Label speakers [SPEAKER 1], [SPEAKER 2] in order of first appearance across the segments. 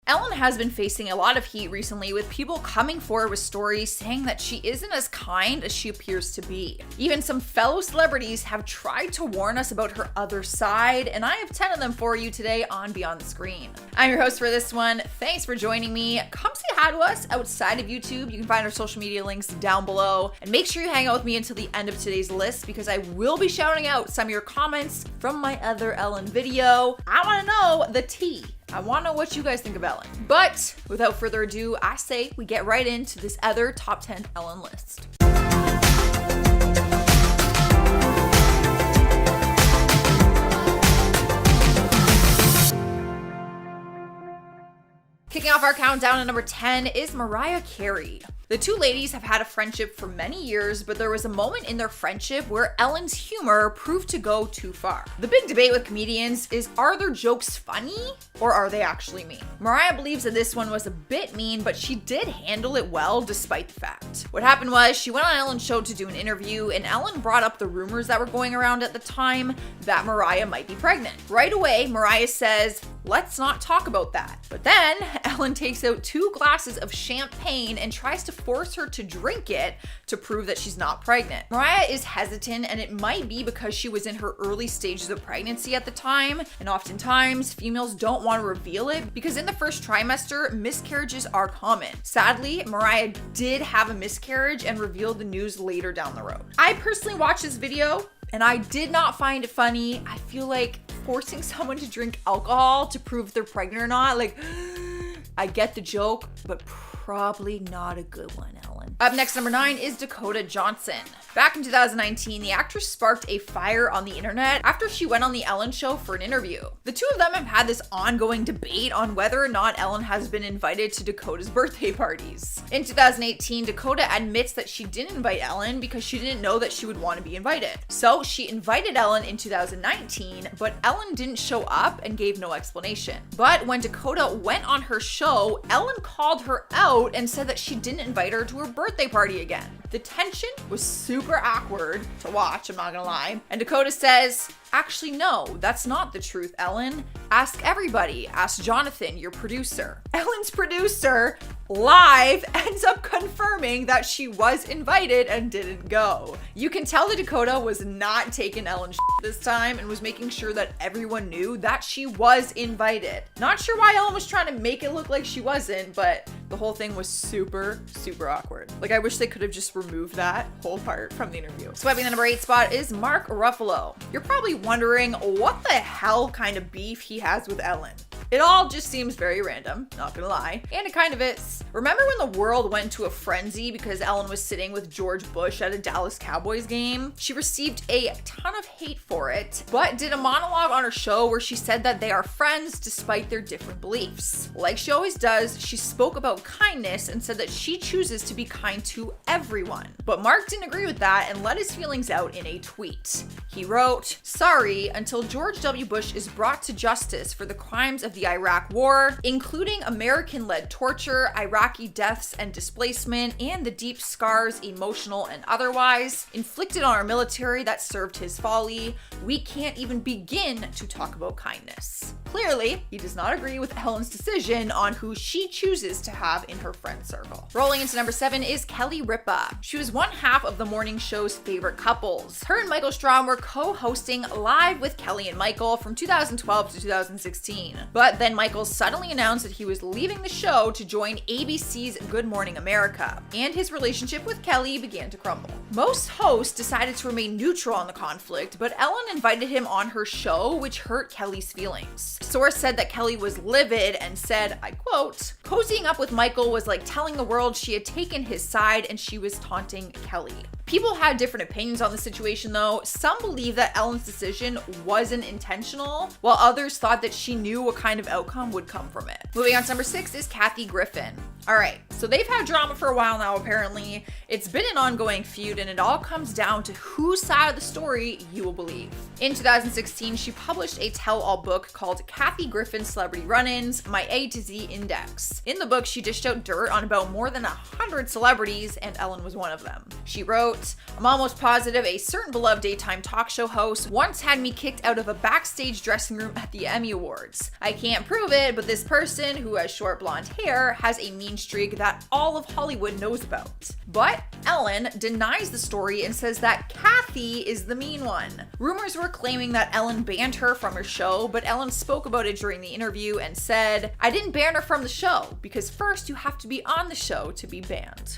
[SPEAKER 1] Ellen has been facing a lot of heat recently, with people coming forward with stories saying that she isn't as kind as she appears to be. Even some fellow celebrities have tried to warn us about her other side, and I have 10 of them for you today on Beyond the Screen. I'm your host for this one. Thanks for joining me. Come say hi to us outside of YouTube. You can find our social media links down below, and make sure you hang out with me until the end of today's list because I will be shouting out some of your comments from my other Ellen video. I want to know the tea. I want to know what you guys think of Ellen. But without further ado, I say we get right into this other top 10 Ellen list. Kicking off our countdown at number 10 is Mariah Carey. The two ladies have had a friendship for many years, but there was a moment in their friendship where Ellen's humor proved to go too far. The big debate with comedians is, are their jokes funny or are they actually mean? Mariah believes that this one was a bit mean, but she did handle it well despite the fact. What happened was she went on Ellen's show to do an interview, and Ellen brought up the rumors that were going around at the time that Mariah might be pregnant. Right away, Mariah says, "Let's not talk about that." But then Ellen takes out 2 glasses of champagne and tries to force her to drink it to prove that she's not pregnant. Mariah is hesitant, and it might be because she was in her early stages of pregnancy at the time, and oftentimes females don't want to reveal it because in the first trimester, miscarriages are common. Sadly, Mariah did have a miscarriage and revealed the news later down the road. I personally watched this video and I did not find it funny. I feel like forcing someone to drink alcohol to prove if they're pregnant or not, like, I get the joke, but probably not a good one, Ellen. Up next, number 9 is Dakota Johnson. Back in 2019, the actress sparked a fire on the internet after she went on the Ellen show for an interview. The two of them have had this ongoing debate on whether or not Ellen has been invited to Dakota's birthday parties. In 2018, Dakota admits that she didn't invite Ellen because she didn't know that she would want to be invited. So she invited Ellen in 2019, but Ellen didn't show up and gave no explanation. But when Dakota went on her show, Ellen called her out and said that she didn't invite her to her birthday party again. The tension was super awkward to watch, I'm not gonna lie. And Dakota says, "Actually, no, that's not the truth, Ellen. Ask everybody. Ask Jonathan, your producer." Ellen's producer live ends up confirming that she was invited and didn't go. You can tell that Dakota was not taking Ellen's this time and was making sure that everyone knew that she was invited. Not sure why Ellen was trying to make it look like she wasn't, but the whole thing was super, super awkward. Like, I wish they could have just removed that whole part from the interview. Swiping the number 8 spot is Mark Ruffalo. You're probably wondering what the hell kind of beef he has with Ellen. It all just seems very random, not gonna lie, and it kind of is. Remember when the world went into a frenzy because Ellen was sitting with George Bush at a Dallas Cowboys game? She received a ton of hate for it, but did a monologue on her show where she said that they are friends despite their different beliefs. Like she always does, she spoke about kindness and said that she chooses to be kind to everyone. But Mark didn't agree with that and let his feelings out in a tweet. He wrote, "Sorry, until George W. Bush is brought to justice for the crimes of the Iraq War, including American-led torture, Iraqi deaths and displacement, and the deep scars, emotional and otherwise, inflicted on our military that served his folly, we can't even begin to talk about kindness." Clearly, he does not agree with Ellen's decision on who she chooses to have in her friend circle. Rolling into number 7 is Kelly Ripa. She was one half of the morning show's favorite couples. Her and Michael Strahm were co-hosting Live with Kelly and Michael from 2012 to 2016. But then Michael suddenly announced that he was leaving the show to join ABC's Good Morning America, and his relationship with Kelly began to crumble. Most hosts decided to remain neutral on the conflict, but Ellen invited him on her show, which hurt Kelly's feelings. Source said that Kelly was livid and said, I quote, "Cozying up with Michael was like telling the world she had taken his side and she was taunting Kelly." People had different opinions on the situation though. Some believe that Ellen's decision wasn't intentional, while others thought that she knew what kind of outcome would come from it. Moving on to number 6 is Kathy Griffin. All right, So they've had drama for a while now, apparently. It's been an ongoing feud, and it all comes down to whose side of the story you will believe. In 2016, she published a tell-all book called Kathy Griffin's Celebrity Run-Ins, My A to Z Index. In the book, she dished out dirt on about more than 100 celebrities, and Ellen was one of them. She wrote, "I'm almost positive a certain beloved daytime talk show host once had me kicked out of a backstage dressing room at the Emmy Awards. I can't prove it, but this person, who has short blonde hair, has a mean streak that all of Hollywood knows about." But Ellen denies the story and says that Kathy is the mean one. Rumors were claiming that Ellen banned her from her show, but Ellen spoke about it during the interview and said, "I didn't ban her from the show, because first you have to be on the show to be banned."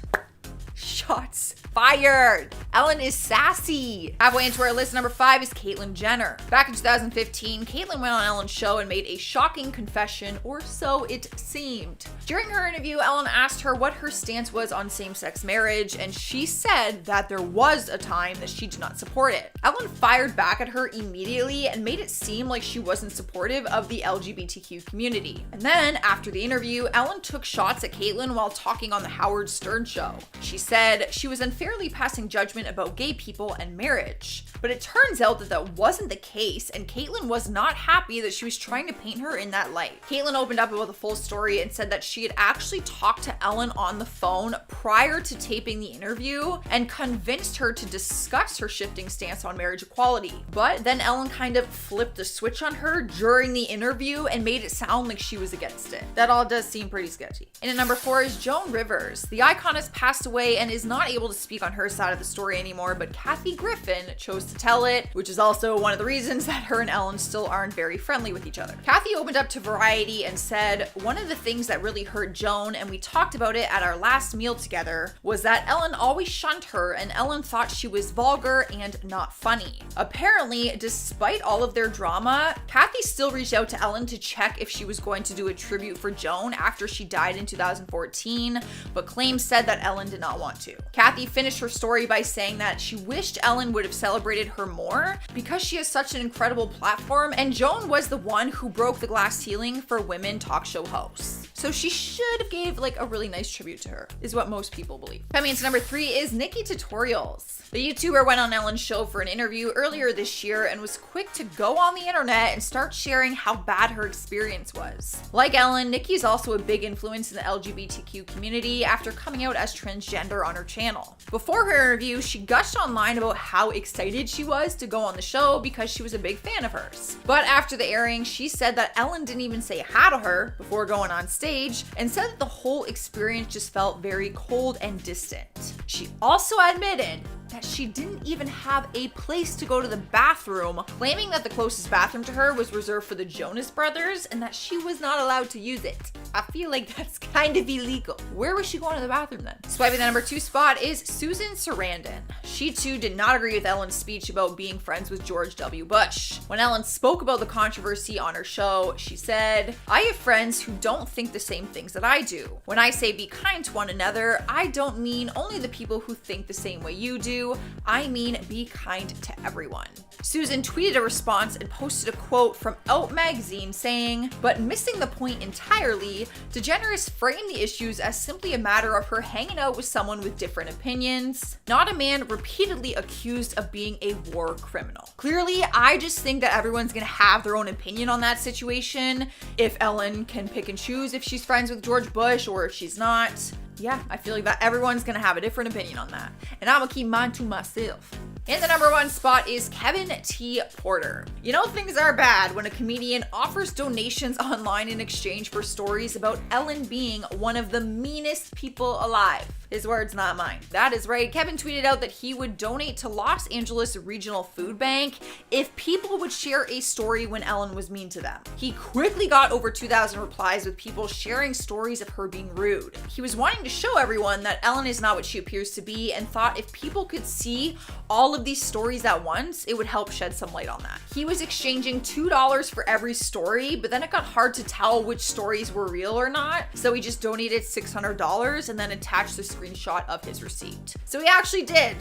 [SPEAKER 1] Shots fired. Ellen is sassy. Halfway into our list, number 5 is Caitlyn Jenner. Back in 2015, Caitlyn went on Ellen's show and made a shocking confession, or so it seemed. During her interview, Ellen asked her what her stance was on same-sex marriage, and she said that there was a time that she did not support it. Ellen fired back at her immediately and made it seem like she wasn't supportive of the LGBTQ community. And then, after the interview, Ellen took shots at Caitlyn while talking on the Howard Stern show. She said she was unfairly passing judgment about gay people and marriage. But it turns out that wasn't the case, and Caitlyn was not happy that she was trying to paint her in that light. Caitlyn opened up about the full story and said that she had actually talked to Ellen on the phone prior to taping the interview and convinced her to discuss her shifting stance on marriage equality. But then Ellen kind of flipped the switch on her during the interview and made it sound like she was against it. That all does seem pretty sketchy. And at number 4 is Joan Rivers. The icon has passed away and is not able to speak on her side of the story anymore, but Kathy Griffin chose to tell it, which is also one of the reasons that her and Ellen still aren't very friendly with each other. Kathy opened up to Variety and said, "One of the things that really hurt Joan, and we talked about it at our last meal together, was that Ellen always shunned her and Ellen thought she was vulgar and not funny." Apparently, despite all of their drama, Kathy still reached out to Ellen to check if she was going to do a tribute for Joan after she died in 2014, but claims said that Ellen did not want to. Kathy finished her story by saying that she wished Ellen would have celebrated her more because she has such an incredible platform, and Joan was the one who broke the glass ceiling for women talk show hosts. So she should have gave like a really nice tribute to her, is what most people believe. Coming into number 3 is Nikkie Tutorials. The YouTuber went on Ellen's show for an interview earlier this year and was quick to go on the internet and start sharing how bad her experience was. Like Ellen, Nikkie's also a big influence in the LGBTQ community after coming out as transgender on her channel. Before her interview, she gushed online about how excited she was to go on the show because she was a big fan of hers. But after the airing, she said that Ellen didn't even say hi to her before going on stage and said that the whole experience just felt very cold and distant. She also admitted that she didn't even have a place to go to the bathroom, claiming that the closest bathroom to her was reserved for the Jonas Brothers and that she was not allowed to use it. I feel like that's kind of illegal. Where was she going to the bathroom then? Swiping the number 2 spot is Susan Sarandon. She too did not agree with Ellen's speech about being friends with George W. Bush. When Ellen spoke about the controversy on her show, she said, "I have friends who don't think the same things that I do. When I say be kind to one another, I don't mean only the people who think the same way you do. I mean be kind to everyone." Susan tweeted a response and posted a quote from Out magazine saying, "But missing the point entirely, DeGeneres framed the issues as simply a matter of her hanging out with someone with different opinions, not a man repeatedly accused of being a war criminal." Clearly, I just think that everyone's gonna have their own opinion on that situation. If Ellen can pick and choose if she's friends with George Bush or if she's not, yeah, I feel like that everyone's gonna have a different opinion on that. And I'm gonna keep mine to myself. In the number 1 spot is Kevin T. Porter. You know things are bad when a comedian offers donations online in exchange for stories about Ellen being one of the meanest people alive. His words, not mine. That is right. Kevin tweeted out that he would donate to Los Angeles Regional Food Bank if people would share a story when Ellen was mean to them. He quickly got over 2,000 replies with people sharing stories of her being rude. He was wanting to show everyone that Ellen is not what she appears to be and thought if people could see all of these stories at once, it would help shed some light on that. He was exchanging $2 for every story, but then it got hard to tell which stories were real or not, so he just donated $600 and then attached the screenshot of his receipt. So he actually did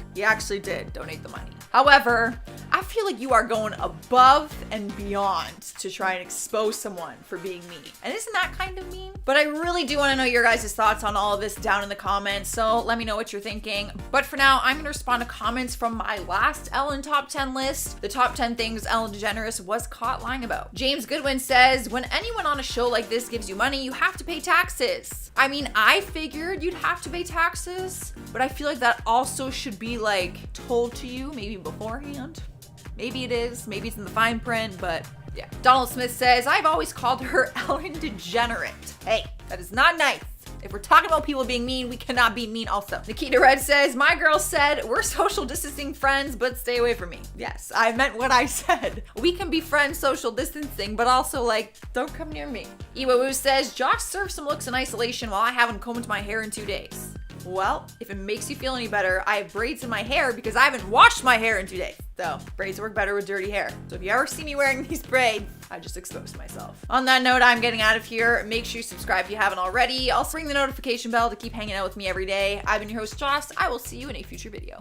[SPEAKER 1] donate the money. However, I feel like you are going above and beyond to try and expose someone for being mean. And isn't that kind of mean? But I really do want to know your guys' thoughts on all of this down in the comments, so let me know what you're thinking. But for now, I'm going to respond to comments from my last Ellen top 10 list, the top 10 things Ellen DeGeneres was caught lying about. James Goodwin says, when anyone on a show like this gives you money, you have to pay taxes. I mean, I figured you'd have to pay taxes, but I feel like that also should be like told to you maybe beforehand. Maybe it is, maybe it's in the fine print, but yeah. Donald Smith says, I've always called her Ellen DeGenerate. Hey, that is not nice. If we're talking about people being mean, we cannot be mean also. Nikkie Tutorials says, my girl said, we're social distancing friends, but stay away from me. Yes, I meant what I said. We can be friends social distancing, but also like, don't come near me. Iwawu says, Josh served some looks in isolation while I haven't combed my hair in 2 days. Well, if it makes you feel any better, I have braids in my hair because I haven't washed my hair in 2 days. So braids work better with dirty hair. So if you ever see me wearing these braids, I just exposed myself. On that note, I'm getting out of here. Make sure you subscribe if you haven't already. Also ring the notification bell to keep hanging out with me every day. I've been your host, Joss. I will see you in a future video.